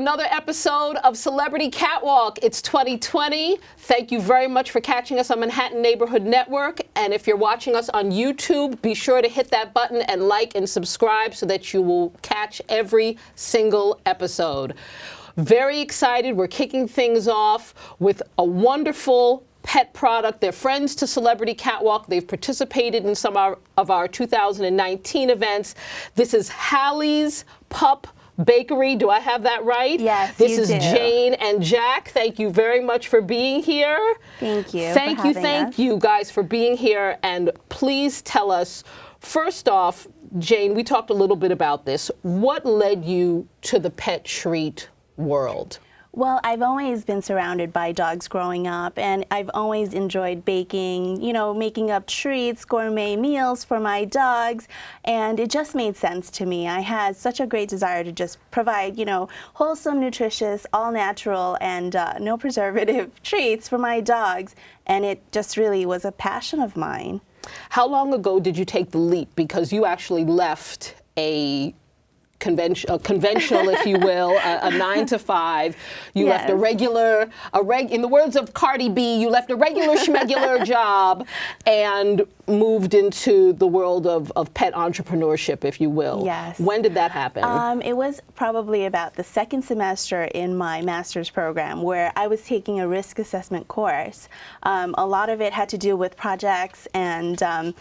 another episode of Celebrity Catwalk. It's 2020. Thank you very much for catching us on Manhattan Neighborhood Network. And if you're watching us on YouTube, be sure to hit that button and like and subscribe so that you will catch every single episode. Very excited. We're kicking things off with a wonderful pet product. They're friends to Celebrity Catwalk. They've participated in some of our 2019 events. This is Hallie's Pup Bakery. Do I have that right? Yes, This you is do. Jane and Jack. Thank you very much for being here. Thank you. Thank you guys for being here. And please tell us, first off, Jane, we talked a little bit about this. What led you to the pet treat world? Well, I've always been surrounded by dogs growing up, and I've always enjoyed baking, making up treats, gourmet meals for my dogs, and it just made sense to me. I had such a great desire to just provide, wholesome, nutritious, all natural, and no preservative treats for my dogs, and it just really was a passion of mine. How long ago did you take the leap? Because you actually left a conventional, if you will, a 9 to 5. You Yes. left in the words of Cardi B, you left a regular schmegular job and moved into the world of pet entrepreneurship, if you will. Yes. When did that happen? It was probably about the second semester in my master's program where I was taking a risk assessment course. A lot of it had to do with projects and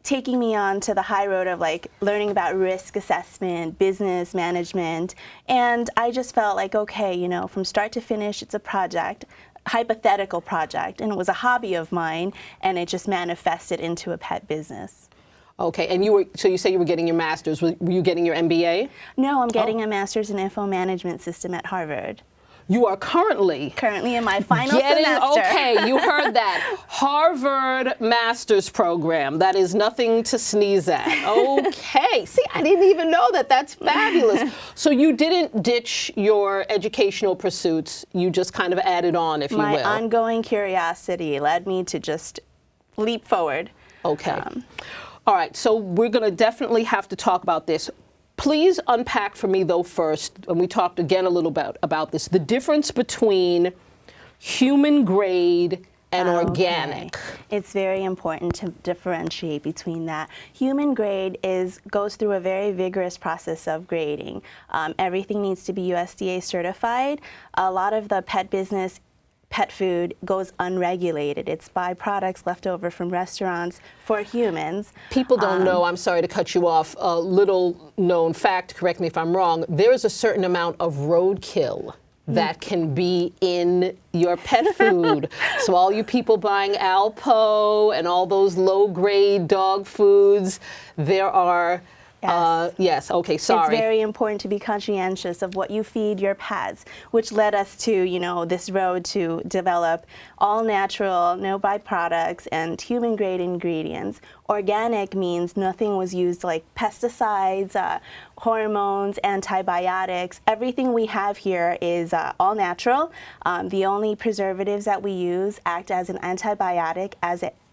taking me on to the high road of learning about risk assessment, business management, and I just felt like, okay, from start to finish, it's a project, hypothetical project, and it was a hobby of mine, and it just manifested into a pet business. Okay, and so you say you were getting your master's. Were you getting your MBA? No, I'm getting a master's in info management system at Harvard. You are currently in my final semester. Okay, you heard that. Harvard Master's Program. That is nothing to sneeze at. Okay. See, I didn't even know that. That's fabulous. So you didn't ditch your educational pursuits. You just kind of added on, if you will. My ongoing curiosity led me to just leap forward. Okay. All right. So we're going to definitely have to talk about this. Please unpack for me, though, first, and we talked again a little bit about this, the difference between human grade and organic. It's very important to differentiate between that. Human grade goes through a very vigorous process of grading. Everything needs to be USDA certified. A lot of the pet food goes unregulated. It's byproducts left over from restaurants for humans. People don't know, I'm sorry to cut you off, a little known fact, correct me if I'm wrong, there is a certain amount of roadkill that can be in your pet food. So all you people buying Alpo and all those low-grade dog foods, there are Yes. Okay, sorry. It's very important to be conscientious of what you feed your pets, which led us to, this road to develop all natural, no byproducts, and human grade ingredients. Organic means nothing was used like pesticides, hormones, antibiotics. Everything we have here is all natural. The only preservatives that we use act as an antibiotic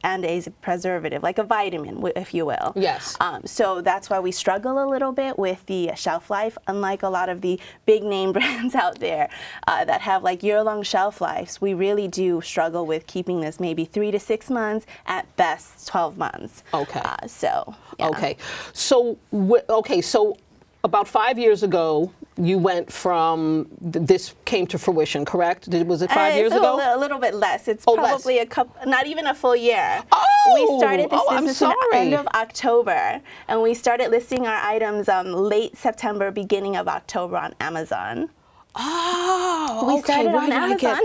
and a preservative, like a vitamin, if you will. Yes. So that's why we struggle a little bit with the shelf life, unlike a lot of the big name brands out there that have year-long shelf lives. We really do struggle with keeping this maybe 3 to 6 months, at best 12 months. Okay. Yeah. Okay. So about 5 years ago, you went from, this came to fruition, correct? Was it 5 years ago? A little bit less. It's probably not even a full year. We started this business in the end of October, and we started listing our items late September, beginning of October on Amazon. We started on Amazon.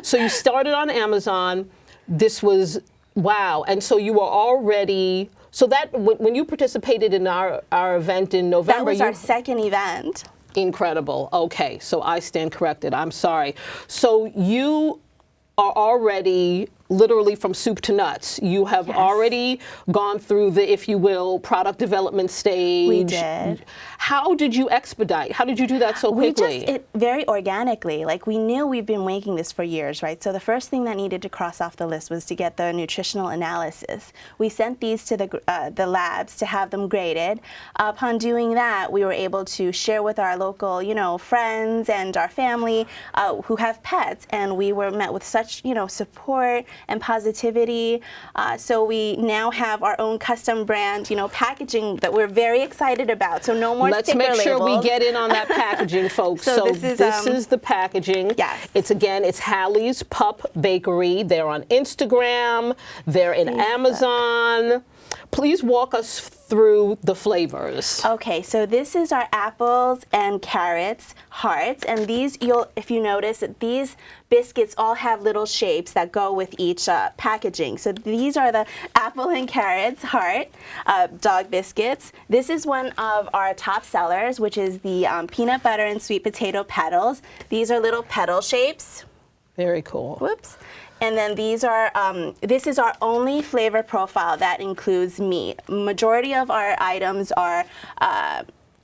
So you started on Amazon. This was, wow. And so you were already, so that, when you participated in our event in November. That was our second event. Incredible. Okay, so I stand corrected. I'm sorry. So you are already literally from soup to nuts. You have already gone through the, if you will, product development stage. We did. How did you expedite? How did you do that so quickly? Very organically. Like, we knew we've been making this for years, right? So the first thing that needed to cross off the list was to get the nutritional analysis. We sent these to the labs to have them graded. Upon doing that, we were able to share with our local, friends and our family who have pets, and we were met with such, support and positivity. So we now have our own custom brand, packaging that we're very excited about. So no more Let's make sure labels. we get in on that packaging, folks. So this is the packaging. Yes. It's Hallie's Pup Bakery. They're on Instagram. They're in Amazon. Please walk us through the flavors. Okay, so this is our apples and carrots hearts, and these, if you notice, these biscuits all have little shapes that go with each packaging. So these are the apple and carrots heart dog biscuits. This is one of our top sellers, which is the peanut butter and sweet potato petals. These are little petal shapes. Very cool. Whoops. And then these are, this is our only flavor profile that includes meat. Majority of our items are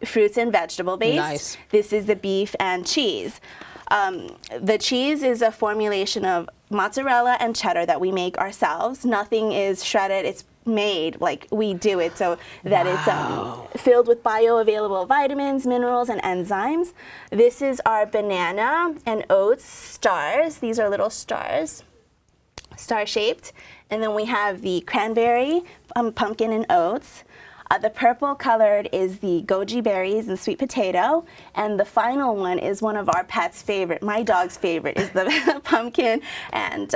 fruits and vegetable based. Nice. This is the beef and cheese. The cheese is a formulation of mozzarella and cheddar that we make ourselves. Nothing is shredded. It's made like we do it so that it's filled with bioavailable vitamins, minerals, and enzymes. This is our banana and oats stars. These are little stars. Star-shaped, and then we have the cranberry, pumpkin, and oats. The purple colored is the goji berries and sweet potato, and the final one is one of our pet's favorite, my dog's favorite, is the pumpkin and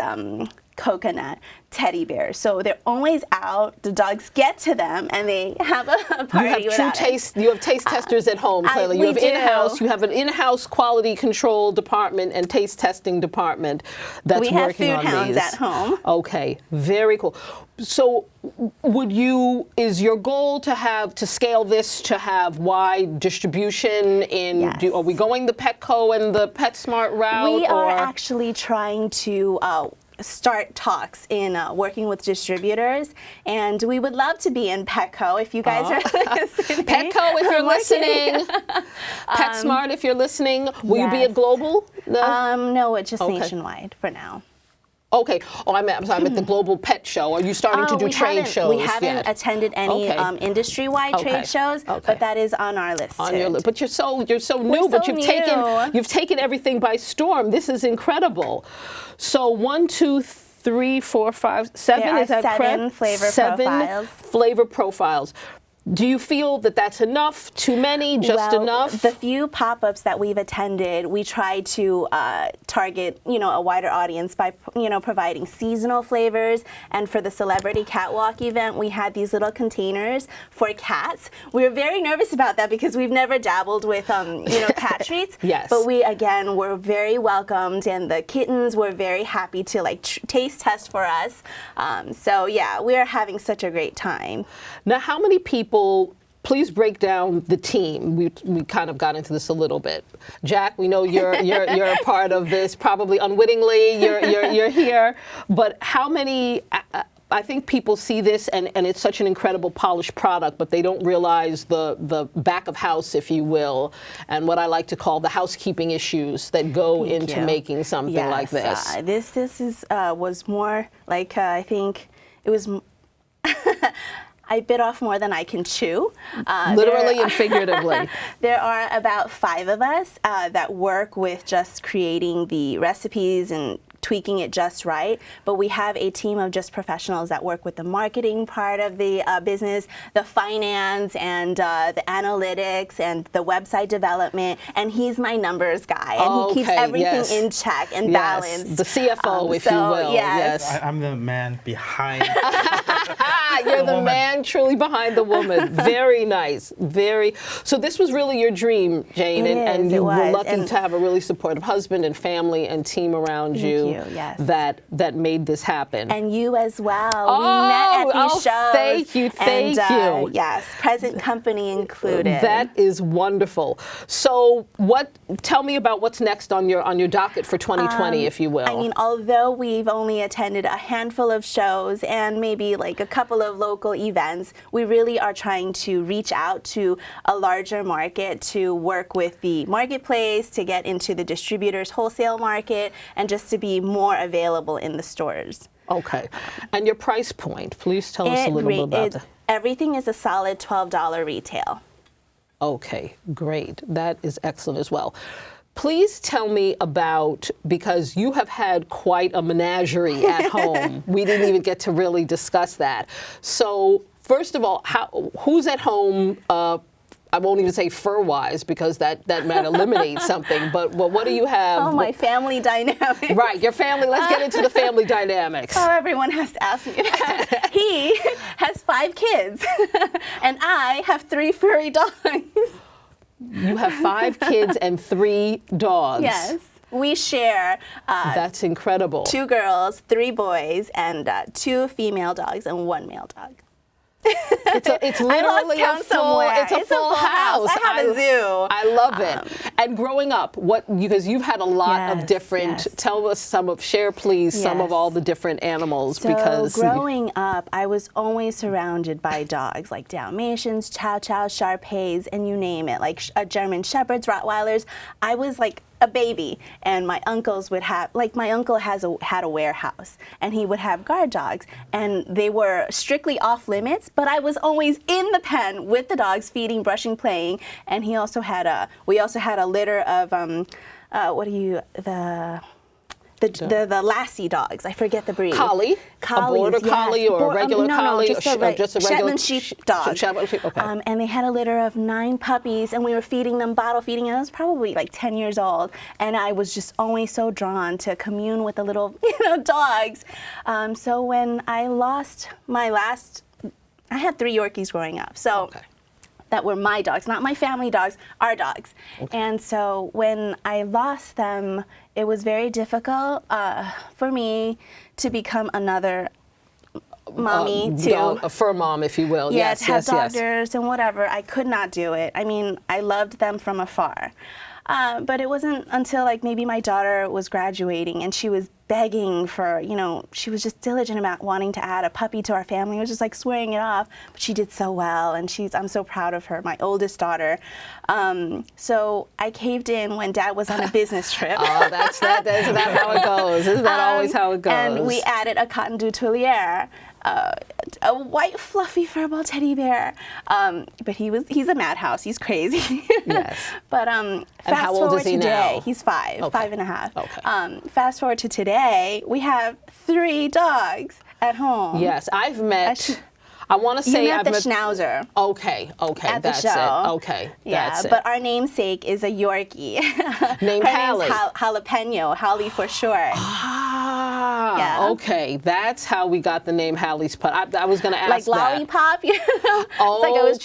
coconut teddy bears. So they're always out. The dogs get to them, and they have a party. You have true taste. You have taste testers at home. Clearly, you have in-house. You have an in-house quality control department and taste testing department that's working on these. We have food hounds at home. Okay, very cool. So, is your goal to scale this to have wide distribution in? Yes. Are we going the Petco and the PetSmart route? We are actually trying to start talks in working with distributors, and we would love to be in Petco if you guys are listening. Petco, if you're listening. PetSmart, if you're listening. Will you be at Global? No, it's just nationwide for now. Okay. Oh, I'm sorry, I'm at the Global Pet Show. Are you starting to do trade shows? We haven't attended any industry-wide trade shows, but that is on our list. On your list. But you're so new, but you've taken everything by storm. This is incredible. So 1, 2, 3, 4, 5, 7. Is that correct? Seven flavor profiles. Do you feel that that's enough? Too many? Just enough? The few pop-ups that we've attended, we try to target, a wider audience by, providing seasonal flavors. And for the Celebrity Catwalk event, we had these little containers for cats. We were very nervous about that because we've never dabbled with, cat treats. Yes. But we, again, were very welcomed, and the kittens were very happy to taste test for us. So yeah, we are having such a great time. Now, how many people? Please break down the team. We kind of got into this a little bit. Jack, we know you're a part of this, probably unwittingly. You're here, but how many? I think people see this and it's such an incredible polished product, but they don't realize the back of house, if you will, and what I like to call the housekeeping issues that go into making something like this. This was more like I think it was. I bit off more than I can chew. Literally and figuratively. There are about 5 of us that work with just creating the recipes and tweaking it just right, but we have a team of just professionals that work with the marketing part of the business, the finance, and the analytics, and the website development, and he's my numbers guy, and he keeps everything in check and balanced. The CFO, if you will. Yes. I'm the man behind You're the man truly behind the woman. Very nice. So this was really your dream, Jane, and you were lucky to have a really supportive husband and family and team around you, yes. that made this happen. And you as well. We met at these shows. Thank you. Yes, present company included. That is wonderful. So tell me about what's next on your docket for 2020, if you will. I mean, although we've only attended a handful of shows and maybe like a couple of local events, we really are trying to reach out to a larger market, to work with the marketplace, to get into the distributors' wholesale market, and just to be more available in the stores. Okay. And your price point, please tell us a little bit about that. Everything is a solid $12 retail. Okay, great. That is excellent as well. Please tell me about, because you have had quite a menagerie at home. We didn't even get to really discuss that. So first of all, who's at home? I won't even say fur-wise, because that might eliminate something, but what do you have? Oh, my family dynamics. Right, your family. Let's get into the family dynamics. Oh, everyone has to ask me that. He has 5 kids, and I have 3 furry dogs. You have 5 kids and 3 dogs. Yes. We share that's incredible. 2 girls, 3 boys, and 2 female dogs and 1 male dog. It's literally a full house. I have a zoo. I love it. And growing up, because you've had a lot of different. Tell us share please some of all the different animals. So because growing up, I was always surrounded by dogs like Dalmatians, Chow Chow, Shar-Peis, and you name it, like German Shepherds, Rottweilers. I was like a baby, and my uncles would have, like my uncle had a warehouse, and he would have guard dogs, and they were strictly off limits, but I was always in the pen with the dogs, feeding, brushing, playing, and we also had a litter of the Lassie dogs. I forget the breed. Collie? A border collie or a regular collie? Just a regular Shetland sheep dog. Shetland sheep, okay. And they had a litter of 9 puppies, and we were feeding them, bottle feeding, and I was probably like 10 years old, and I was just always so drawn to commune with the little, dogs. So when I lost I had 3 Yorkies growing up, so. Okay. That were my dogs, not my family dogs, our dogs. Okay. And so when I lost them, it was very difficult for me to become another mommy, a fur mom, if you will. Yeah, to have daughters and whatever. I could not do it. I mean, I loved them from afar. But it wasn't until like maybe my daughter was graduating and she was begging for, she was just diligent about wanting to add a puppy to our family. I was just like swearing it off, but she did so well, and I'm so proud of her, my oldest daughter. So I caved in when Dad was on a business trip. Oh, is that how it goes? Isn't that always how it goes? And we added a Cotton Doutulier, a white fluffy furball teddy bear, but he's a madhouse. He's crazy. Yes. But how old is he today, now? He's 5, okay. 5.5. Okay. Fast forward to today, we have 3 dogs at home. Yes, I've met. I want to say I've met the Schnauzer. Okay, at that's the show. it. Okay, that's it. But our namesake is a Yorkie. Named Hallie. Jalapeno, Hallie for short. Okay, that's how we got the name Hallie's Pup. I was going to ask like that. Lollipop, It's like I was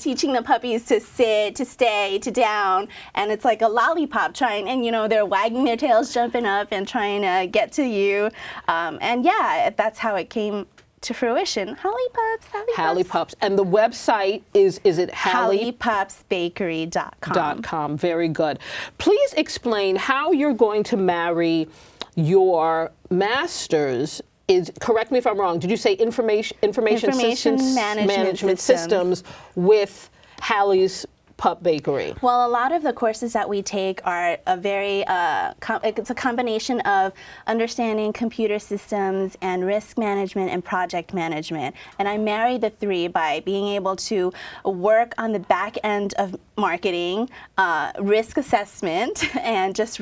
teaching the puppies to sit, to stay, to down, and it's like a lollipop and they're wagging their tails, jumping up, and trying to get to you, and that's how it came to fruition. Hallie Pups. Hallie Pups. And the website is it HalliePupsBakery.com. Very good. Please explain how you're going to marry your masters. Correct me if I'm wrong. Did you say information management systems with Hallie's Pup Bakery? Well, a lot of the courses that we take are it's a combination of understanding computer systems and risk management and project management. And I married the 3 by being able to work on the back end of marketing, risk assessment, and just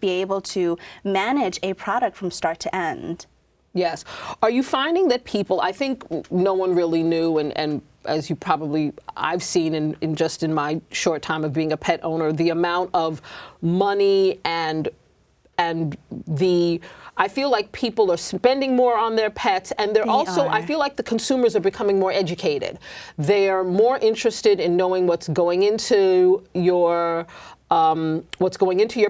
be able to manage a product from start to end. Yes. Are you finding that people, I think no one really knew, and as you probably, I've seen in my short time of being a pet owner, the amount of money and the, I feel like people are spending more on their pets, and they're also, I feel like the consumers are becoming more educated. They're more interested in knowing what's going into your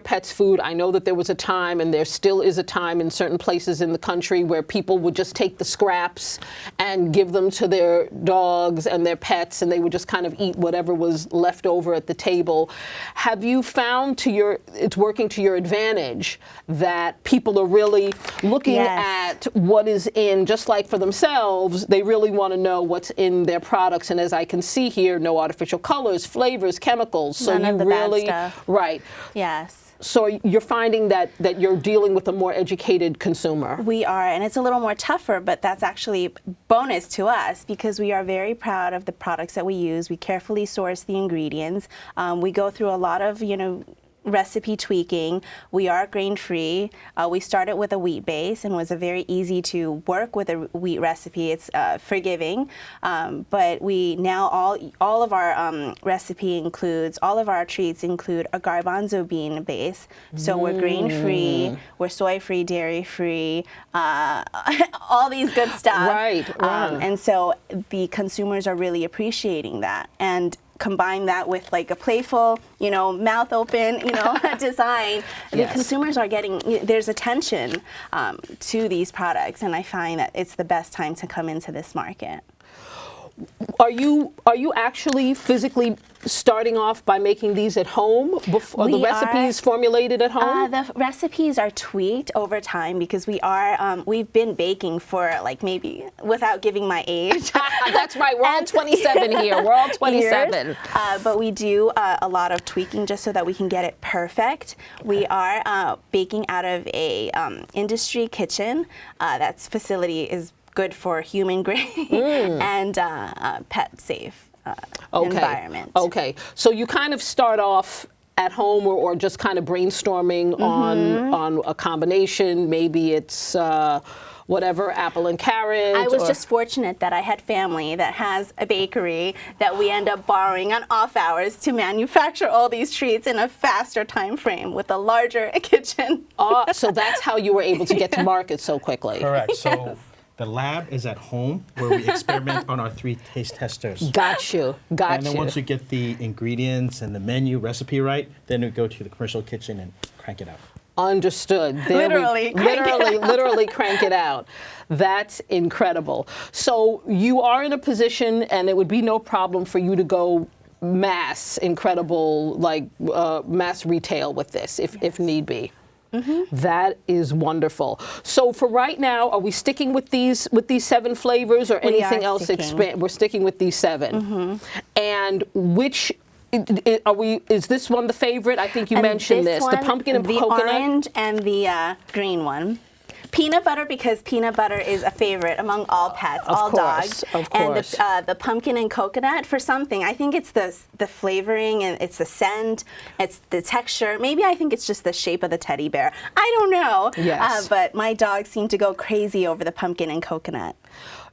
pet's food. I know that there was a time, and there still is a time in certain places in the country where people would just take the scraps and give them to their dogs and their pets, and they would just kind of eat whatever was left over at the table. Have you found it's working to your advantage that people are really looking at what is in, just like for themselves, they really want to know what's in their products, and as I can see here, no artificial colors, flavors, chemicals. So None of the bad stuff. Right. Yes. So you're finding that you're dealing with a more educated consumer. We are, and it's a little more tougher, but that's actually bonus to us because we are very proud of the products that we use. We carefully source the ingredients. We go through a lot of, recipe tweaking. We are grain-free. We started with a wheat base and was a very easy to work with a wheat recipe. It's forgiving, but we now all of our recipe includes, all of our treats include a garbanzo bean base. So we're grain-free, we're soy-free, dairy-free, all these good stuff. Right. And so the consumers are really appreciating that. And combine that with like a playful, mouth open, design. The consumers are getting, there's attention to these products, and I find that it's the best time to come into this market. Are you actually physically starting off by making these at home? Are the recipes formulated at home? The recipes are tweaked over time because we've been baking for maybe, without giving my age. That's right, we're all 27 here. We're all 27. But we do a lot of tweaking just so that we can get it perfect. Okay. We are baking out of a industry kitchen. That facility is good for human grade and pet safe environment. Okay, so you kind of start off at home or just kind of brainstorming on a combination. Maybe it's whatever, apple and carrot. I was just fortunate that I had family that has a bakery that we end up borrowing on off hours to manufacture all these treats in a faster time frame with a larger kitchen. So that's how you were able to get to market so quickly. Correct. So the lab is at home where we experiment on our 3 taste testers. Got you. And then once we get the ingredients and the menu recipe right, then we go to the commercial kitchen and crank it out. Understood. Literally crank it out. That's incredible. So you are in a position, and it would be no problem for you to go mass retail with this if need be. That is wonderful. So for right now, are we sticking with these 7 flavors or anything else? We're sticking with these 7. And which is this one the favorite? I think you mentioned this. The pumpkin and coconut? The orange and the green one. Peanut butter, because peanut butter is a favorite among all pets, all dogs. Of course. And the pumpkin and coconut, for something, I think it's the flavoring and it's the scent, it's the texture. Maybe I think it's just the shape of the teddy bear. I don't know. Yes. But my dogs seem to go crazy over the pumpkin and coconut.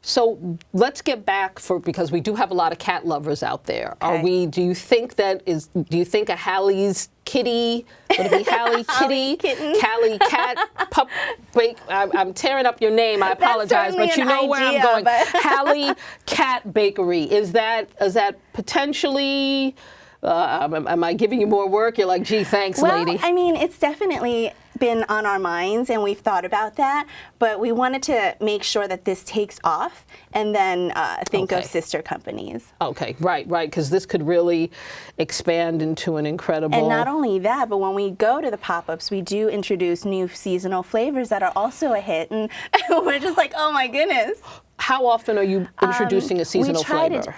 So let's get back because we do have a lot of cat lovers out there. Okay. Do you think a Hallie's kitty, would it be Hallie kitty? Hallie cat pup, I'm tearing up your name, I apologize, but you know where I'm going. Hallie Cat Bakery, is that potentially, am I giving you more work? You're like, gee, thanks, lady. Well, I mean, it's definitely been on our minds and we've thought about that, but we wanted to make sure that this takes off and then think of sister companies. Okay, right, because this could really expand into an incredible... And not only that, but when we go to the pop-ups, we do introduce new seasonal flavors that are also a hit, and we're just like, oh my goodness. How often are you introducing a seasonal flavor?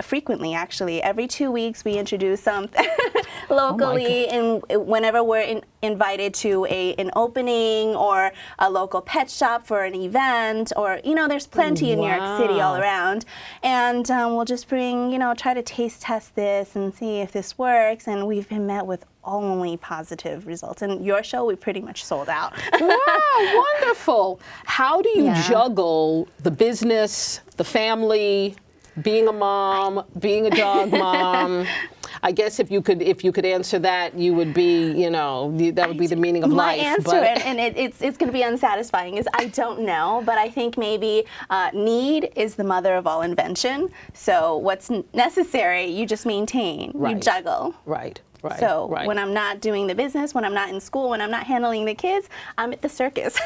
Frequently, actually. Every 2 weeks, we introduce something locally, and whenever we're invited to an opening or a local pet shop for an event, or there's plenty in New York City all around, and we'll just bring, try to taste test this and see if this works, and we've been met with only positive results. And your show, we pretty much sold out. Wow, wonderful. How do you juggle the business, the family, being a mom, being a dog mom? I guess if you could answer that, you would be, that would be the meaning of my life. answer, and it's going to be unsatisfying, is I don't know, but I think maybe need is the mother of all invention. So what's necessary, you just maintain, you juggle. Right. Right, so when I'm not doing the business, when I'm not in school, when I'm not handling the kids, I'm at the circus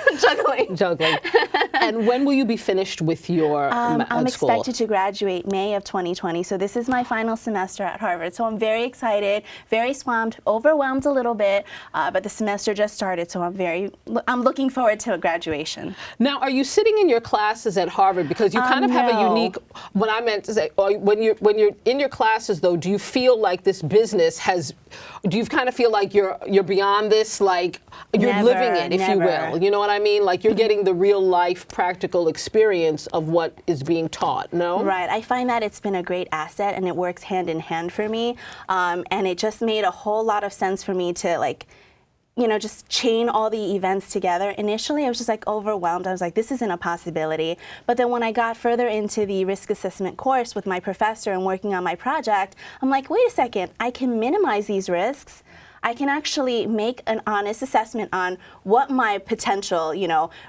juggling. And when will you be finished with your I'm school? expected to graduate May of 2020. So this is my final semester at Harvard. So I'm very excited, very swamped, overwhelmed a little bit, but the semester just started. So I'm looking forward to a graduation. Now, are you sitting in your classes at Harvard? Because you kind of have a unique, what I meant to say, when you're in your classes though, do you feel like this business do you kind of feel like you're beyond this, like you're living it, if you will? You know what I mean? Like you're getting the real life practical experience of what is being taught, no? Right. I find that it's been a great asset and it works hand in hand for me. And it just made a whole lot of sense for me to just chain all the events together. Initially, I was just like overwhelmed. I was like, this isn't a possibility. But then when I got further into the risk assessment course with my professor and working on my project, I'm like, wait a second, I can minimize these risks. I can actually make an honest assessment on what my potential,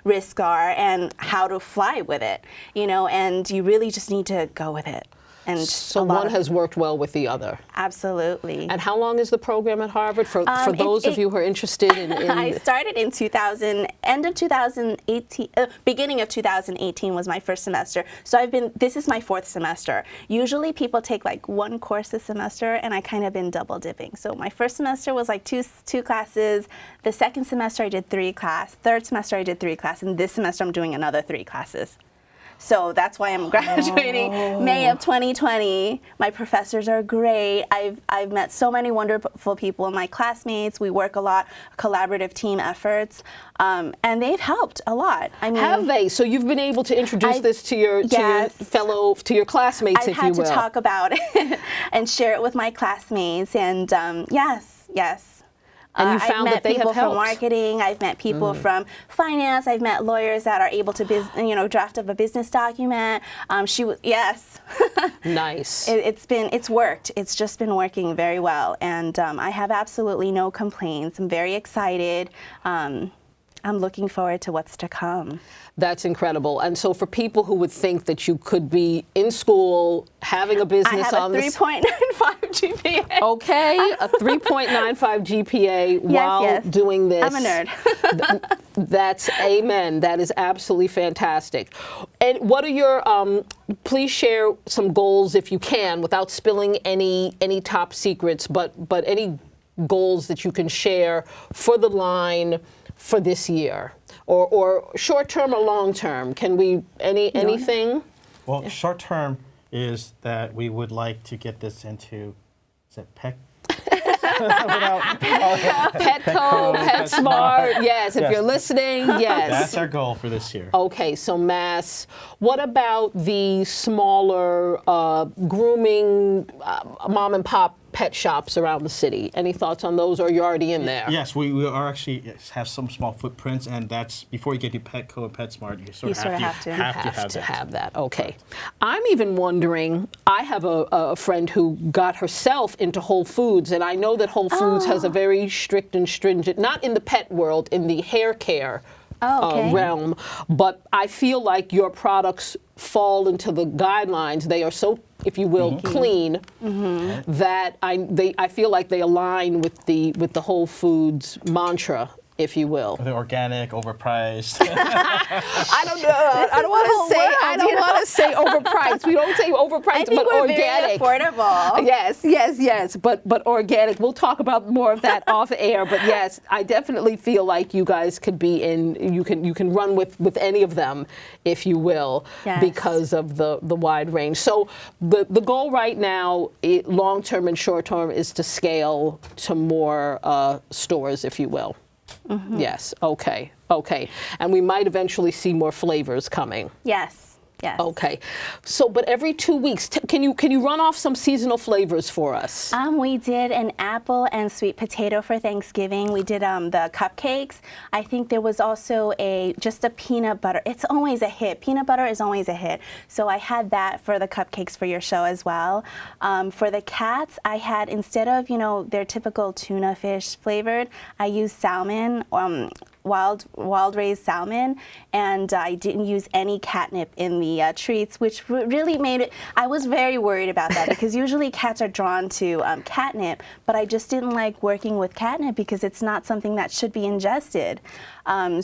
risks are and how to fly with it, and you really just need to go with it. And so one has worked well with the other. Absolutely. And how long is the program at Harvard for those of you who are interested in? I started in end of 2018, beginning of 2018 was my first semester. So this is my fourth semester. Usually people take like one course a semester, and I kind of been double dipping. So my first semester was like two classes. The second semester I did 3 classes. Third semester I did 3 classes. And this semester I'm doing another 3 classes. So that's why I'm graduating May of 2020. My professors are great. I've met so many wonderful people, my classmates. We work a lot, collaborative team efforts, and they've helped a lot. I mean, have they? So you've been able to introduce this to your classmates, if you will. I've had to talk about it and share it with my classmates, and yes. And you found that they have helped. I've met people from marketing. I've met people from finance. I've met lawyers that are able to draft up a business document. Yes. Nice. It's worked. It's just been working very well, and I have absolutely no complaints. I'm very excited. I'm looking forward to what's to come. That's incredible. And so for people who would think that you could be in school having a business on this... I have a 3.95 GPA. Okay, a 3.95 GPA while doing this. I'm a nerd. That's amen. That is absolutely fantastic. And what are your, please share some goals if you can, without spilling any top secrets, but any goals that you can share for the line for this year, or short term or long term? Can we anything? Well, short term is that we would like to get this into, is it PEC? Petco, PetSmart. Yes, if you're listening, yes. That's our goal for this year. Okay, so mass. What about the smaller grooming mom and pop pet shops around the city? Any thoughts on those, or you're already in there? Yes, we are actually have some small footprints, and that's before you get to Petco and PetSmart, you sort of have to have that. Okay. I'm even wondering, I have a friend who got herself into Whole Foods, and I know that Whole Foods has a very strict and stringent, not in the pet world, in the hair care realm, but I feel like your products fall into the guidelines. They are so, if you will, clean, that I feel like they align with the Whole Foods mantra, if you will. The organic, overpriced. I don't know. I don't want to say overpriced. We don't say overpriced, but organic. Very affordable. Yes. But organic. We'll talk about more of that off air. But yes, I definitely feel like you guys could be in. You can run with any of them, if you will, because of the wide range. So the goal right now, long term and short term, is to scale to more stores, if you will. Yes. Okay. And we might eventually see more flavors coming. Yes. Yes. Okay. So, but every 2 weeks, can you run off some seasonal flavors for us? We did an apple and sweet potato for Thanksgiving. We did the cupcakes. I think there was also just a peanut butter. It's always a hit. Peanut butter is always a hit. So I had that for the cupcakes for your show as well. For the cats, I had, instead of, their typical tuna fish flavored, I used salmon, wild raised salmon, and I didn't use any catnip in the treats, which really made it, I was very worried about that because usually cats are drawn to catnip, but I just didn't like working with catnip because it's not something that should be ingested. Yeah,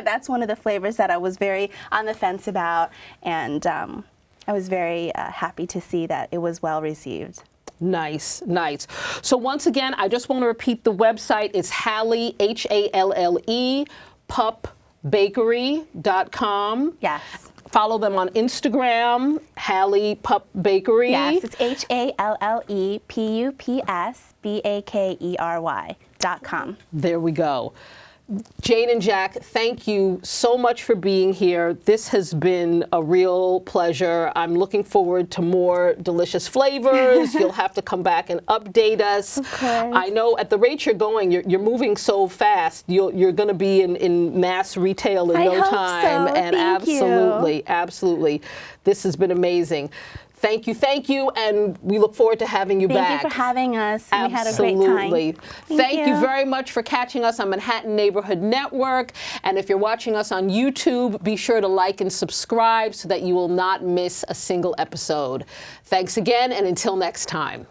that's one of the flavors that I was very on the fence about, and I was very happy to see that it was well received. Nice, nice. So once again, I just want to repeat the website. It's Halle, Halle, pupbakery.com. Yes. Follow them on Instagram, Halle Pup Bakery. Yes, it's HALLEPUPSBAKERY.com. There we go. Jane and Jack, thank you so much for being here. This has been a real pleasure. I'm looking forward to more delicious flavors. You'll have to come back and update us. Of course. I know at the rate you're going, you're moving so fast. You're going to be in mass retail in no time. So. And absolutely. This has been amazing. Thank you, and we look forward to having you back. Thank you for having us. Absolutely. We had a great time. Thank you very much for catching us on Manhattan Neighborhood Network. And if you're watching us on YouTube, be sure to like and subscribe so that you will not miss a single episode. Thanks again, and until next time.